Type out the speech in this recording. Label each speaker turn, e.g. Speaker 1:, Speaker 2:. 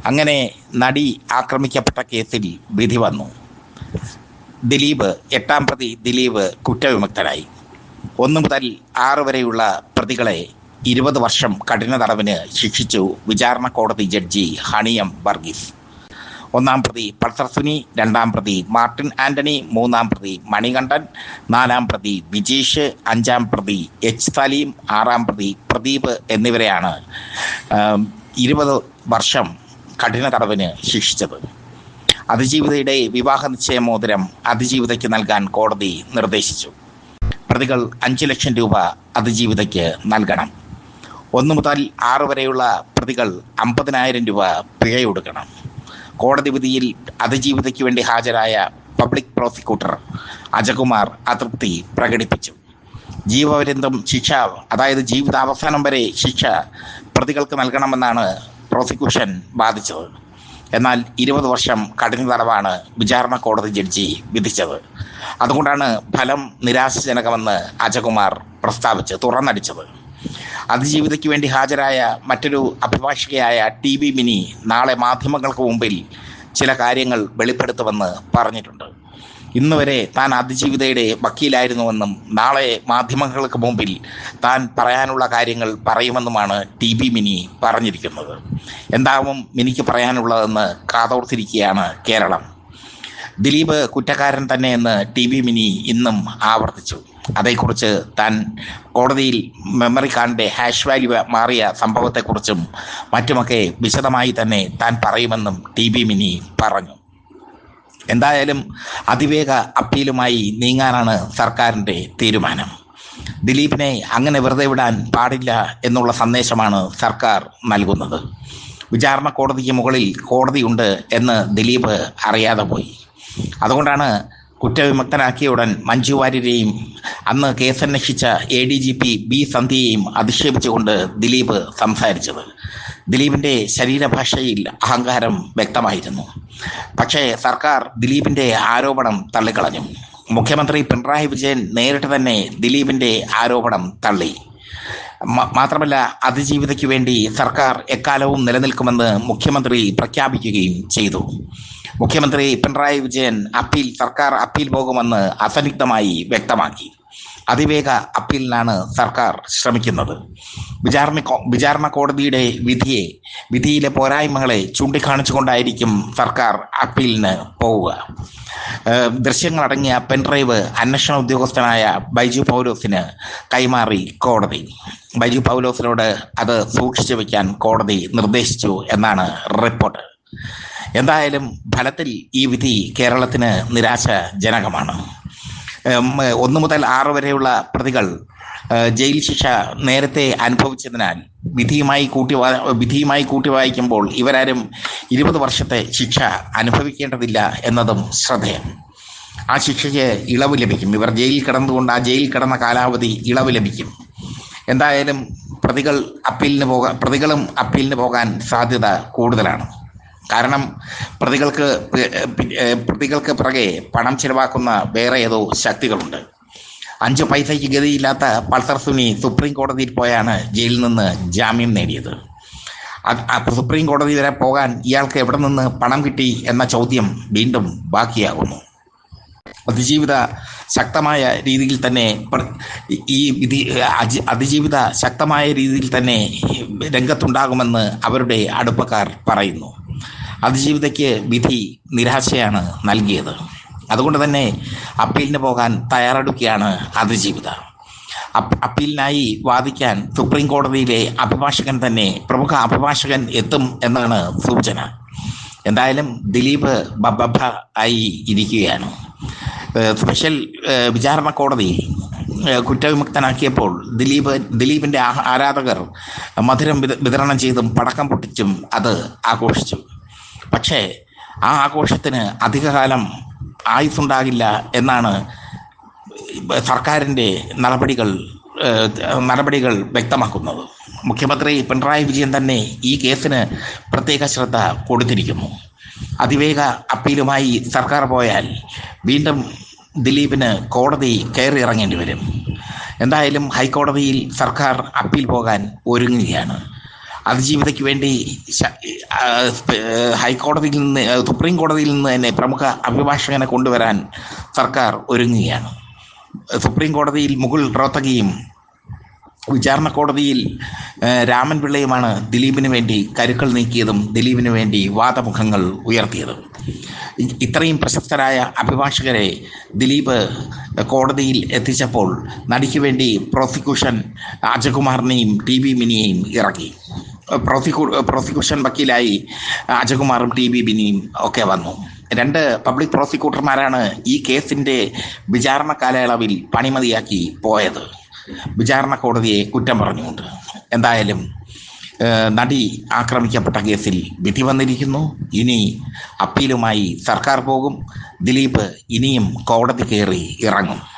Speaker 1: അങ്ങനെ നടി ആക്രമിക്കപ്പെട്ട കേസിൽ വിധി വന്നു. ദിലീപ് 8-ാം പ്രതി ദിലീപ് കുറ്റവിമുക്തനായി. 1 മുതൽ 6 വരെയുള്ള പ്രതികളെ 20 വർഷം കഠിന തടവിന് ശിക്ഷിച്ചു വിചാരണ കോടതി ജഡ്ജി ഹണിയം വർഗീസ്. 1-ാം പ്രതി പൾസർ സുനി, 2-ാം പ്രതി മാർട്ടിൻ ആന്റണി, 3-ാം പ്രതി മണികണ്ഠൻ, 4-ാം പ്രതി വിജീഷ്, 5-ാം പ്രതി എച്ച് സലീം, 6-ാം പ്രതി പ്രദീപ് എന്നിവരെയാണ് 20 വർഷം കഠിന തടവിന് ശിക്ഷിച്ചത്. അതിജീവിതയുടെ വിവാഹ നിശ്ചയ മോതിരം അതിജീവിതയ്ക്ക് നൽകാൻ കോടതി നിർദ്ദേശിച്ചു. പ്രതികൾ 5 ലക്ഷം രൂപ അതിജീവിതയ്ക്ക് നൽകണം. 1 മുതൽ 6 വരെയുള്ള പ്രതികൾ 50,000 രൂപ പിഴയൊടുക്കണം. കോടതി വിധിയിൽ അതിജീവിതയ്ക്ക് വേണ്ടി ഹാജരായ പബ്ലിക് പ്രോസിക്യൂട്ടർ അജകുമാർ അതൃപ്തി പ്രകടിപ്പിച്ചു. ജീവപര്യന്തം ശിക്ഷ, അതായത് ജീവിതാവസാനം വരെ ശിക്ഷ പ്രതികൾക്ക് നൽകണമെന്നാണ് പ്രോസിക്യൂഷൻ വാദിച്ചത്. എന്നാൽ 20 വർഷം കഠിന തടവാണ് വിചാരണ കോടതി ജഡ്ജി വിധിച്ചത്. അതുകൊണ്ടാണ് ഫലം നിരാശാജനകമെന്ന് അജകുമാർ തുറന്നടിച്ചത്. അതിജീവിതയ്ക്ക് വേണ്ടി ഹാജരായ മറ്റൊരു അഭിഭാഷകയായ TB മിനി നാളെ മാധ്യമങ്ങൾക്ക് മുമ്പിൽ ചില കാര്യങ്ങൾ വെളിപ്പെടുത്തുമെന്ന് പറഞ്ഞിട്ടുണ്ട്. ഇന്നുവരെ താൻ അതിജീവിതയുടെ വക്കീലായിരുന്നുവെന്നും നാളെ മാധ്യമങ്ങൾക്ക് മുമ്പിൽ താൻ പറയാനുള്ള കാര്യങ്ങൾ പറയുമെന്നുമാണ് TB മിനി പറഞ്ഞിരിക്കുന്നത്. എന്താവും മിനിക്ക് പറയാനുള്ളതെന്ന് കാതോർത്തിരിക്കുകയാണ് കേരളം. ദിലീപ് കുറ്റക്കാരൻ തന്നെയെന്ന് TB മിനി ഇന്നും ആവർത്തിച്ചു. അതേക്കുറിച്ച് താൻ കോടതിയിൽ മെമ്മറി കാർഡിൻ്റെ ഹാഷ് വാല്യൂ മാറിയ സംഭവത്തെക്കുറിച്ചും മറ്റുമൊക്കെ വിശദമായി തന്നെ താൻ പറയുമെന്നും TB മിനി പറഞ്ഞു. എന്തായാലും അതിവേഗ അപ്പീലുമായി നീങ്ങാനാണ് സർക്കാരിൻ്റെ തീരുമാനം. ദിലീപിനെ അങ്ങനെ വെറുതെ വിടാൻ പാടില്ല എന്നുള്ള സന്ദേശമാണ് സർക്കാർ നൽകുന്നത്. വിചാരണ കോടതിക്ക് മുകളിൽ കോടതിയുണ്ട് എന്ന് ദിലീപ് അറിയാതെ പോയി. അതുകൊണ്ടാണ് കുറ്റവിമുക്തനാക്കിയ ഉടൻ മഞ്ജു വാര്യരെയും അന്ന് കേസന്വേഷിച്ച ADGP B സന്ധ്യയെയും അധിക്ഷേപിച്ചുകൊണ്ട് ദിലീപ് സംസാരിച്ചത്. ദിലീപിൻ്റെ ശരീരഭാഷയിൽ അഹങ്കാരം വ്യക്തമായിരുന്നു. പക്ഷേ സർക്കാർ ദിലീപിൻ്റെ ആരോപണം തള്ളിക്കളഞ്ഞു. മുഖ്യമന്ത്രി പിണറായി വിജയൻ നേരിട്ട് തന്നെ ദിലീപിൻ്റെ ആരോപണം തള്ളി. മാത്രമല്ല, അതിജീവിതയ്ക്ക് വേണ്ടി സർക്കാർ എക്കാലവും നിലനിൽക്കുമെന്ന് മുഖ്യമന്ത്രി പ്രഖ്യാപിക്കുകയും ചെയ്തു. മുഖ്യമന്ത്രി പിണറായി വിജയൻ സർക്കാർ അപ്പീൽ പോകുമെന്ന് അസന്നിഗ്ധമായി വ്യക്തമാക്കി. അതിവേഗ അപ്പീലിനാണ് സർക്കാർ ശ്രമിക്കുന്നത്. വിചാരണ കോടതിയുടെ വിധിയിലെ പോരായ്മകളെ ചൂണ്ടിക്കാണിച്ചുകൊണ്ടായിരിക്കും സർക്കാർ അപ്പീലിന് പോവുക. ദൃശ്യങ്ങളടങ്ങിയ പെൻഡ്രൈവ് അന്വേഷണ ഉദ്യോഗസ്ഥനായ ബൈജു പൗലോസിന് കൈമാറി കോടതി. ബൈജു പൗലോസിനോട് അത് സൂക്ഷിച്ചു വയ്ക്കാൻ കോടതി നിർദ്ദേശിച്ചു എന്നാണ് റിപ്പോർട്ട്. എന്തായാലും ഫലത്തിൽ ഈ വിധി കേരളത്തിന് നിരാശാജനകമാണ്. 1 മുതൽ 6 വരെയുള്ള പ്രതികൾ ജയിൽ ശിക്ഷ നേരത്തെ അനുഭവിച്ചതിനാൽ വിധിയുമായി കൂട്ടി വായിക്കുമ്പോൾ ഇവരാരും 20 വർഷത്തെ ശിക്ഷ അനുഭവിക്കേണ്ടതില്ല എന്നതും ശ്രദ്ധേയം. ആ ശിക്ഷയ്ക്ക് ഇളവ് ലഭിക്കും. ഇവർ ജയിലിൽ കിടന്നുകൊണ്ട് ആ ജയിലിൽ കിടന്ന കാലാവധി ഇളവ് ലഭിക്കും. എന്തായാലും പ്രതികളും അപ്പീലിന് പോകാൻ സാധ്യത കൂടുതലാണ്. കാരണം പ്രതികൾക്ക് പിറകെ പണം ചിലവാക്കുന്ന വേറെ ഏതോ ശക്തികളുണ്ട്. 5 പൈസയ്ക്ക് ഗതിയില്ലാത്ത പൾസർ സുനി സുപ്രീം കോടതിയിൽ പോയാണ് ജയിലിൽ നിന്ന് ജാമ്യം നേടിയത്. സുപ്രീം കോടതി വരെ പോകാൻ ഇയാൾക്ക് എവിടെ നിന്ന് പണം കിട്ടി എന്ന ചോദ്യം വീണ്ടും ബാക്കിയാകുന്നു. ശക്തമായ രീതിയിൽ തന്നെ രംഗത്തുണ്ടാകുമെന്ന് അവരുടെ അടുപ്പക്കാർ പറയുന്നു. അതിജീവിതയ്ക്ക് വിധി നിരാശയാണ് നൽകിയത്. അതുകൊണ്ട് തന്നെ അപ്പീലിന് പോകാൻ തയ്യാറെടുക്കുകയാണ് അതിജീവിത. അപ്പീലിനായി വാദിക്കാൻ സുപ്രീം കോടതിയിലെ പ്രമുഖ അഭിഭാഷകൻ എത്തും എന്നാണ് സൂചന. എന്തായാലും ദിലീപ് ബബ്ബ ആയി ഇരിക്കുകയാണ്. സ്പെഷ്യൽ വിചാരണ കോടതി കുറ്റവിമുക്തനാക്കിയപ്പോൾ ദിലീപിൻ്റെ ആരാധകർ മധുരം വിതരണം ചെയ്തും പടക്കം പൊട്ടിച്ചും അത് ആഘോഷിച്ചു. പക്ഷേ ആ ആഘോഷത്തിന് അധികകാലം ആയുസ്സുണ്ടാകില്ല എന്നാണ് സർക്കാരിൻ്റെ നടപടികൾ വ്യക്തമാക്കുന്നത്. മുഖ്യമന്ത്രി പിണറായി വിജയൻ തന്നെ ഈ കേസിന് പ്രത്യേക ശ്രദ്ധ കൊടുത്തിരിക്കുന്നു. അതിവേഗ അപ്പീലുമായി സർക്കാർ പോയാൽ വീണ്ടും ദിലീപിന് കോടതി കയറി ഇറങ്ങേണ്ടി വരും. എന്തായാലും ഹൈക്കോടതിയിൽ സർക്കാർ അപ്പീൽ പോകാൻ ഒരുങ്ങുകയാണ്. അതിജീവിതയ്ക്ക് വേണ്ടി ഹൈക്കോടതിയിൽ നിന്ന് സുപ്രീം കോടതിയിൽ നിന്ന് തന്നെ പ്രമുഖ അഭിഭാഷകനെ കൊണ്ടുവരാൻ സർക്കാർ ഒരുങ്ങുകയാണ്. സുപ്രീം കോടതിയിൽ മുകുൾ റോത്തഗിയും വിചാരണ കോടതിയിൽ രാമൻ പിള്ളയുമാണ് ദിലീപിന് വേണ്ടി കരുക്കൾ നീക്കിയതും ദിലീപിന് വേണ്ടി വാദമുഖങ്ങൾ ഉയർത്തിയതും. ഇത്രയും പ്രശസ്തരായ അഭിഭാഷകരെ ദിലീപ് കോടതിയിൽ എത്തിച്ചപ്പോൾ നടിക്ക് വേണ്ടി പ്രോസിക്യൂഷൻ അജകുമാറിനെയും ടി ബി മിനിയെയും ഇറക്കി. പ്രോസിക്യൂഷൻ വക്കീലായി അജകുമാറും ടി ബി മിനിയും ഒക്കെ വന്നു. 2 പബ്ലിക് പ്രോസിക്യൂട്ടർമാരാണ് ഈ കേസിൻ്റെ വിചാരണ കാലയളവിൽ പണിമതിയാക്കി പോയത്, വിചാരണ കോടതിയെ കുറ്റം പറഞ്ഞുകൊണ്ട്. എന്തായാലും നടി ആക്രമിക്കപ്പെട്ട കേസിൽ വിധി വന്നിരിക്കുന്നു. ഇനി അപ്പീലുമായി സർക്കാർ പോകും. ദിലീപ് ഇനിയും കോടതി കയറി ഇറങ്ങും.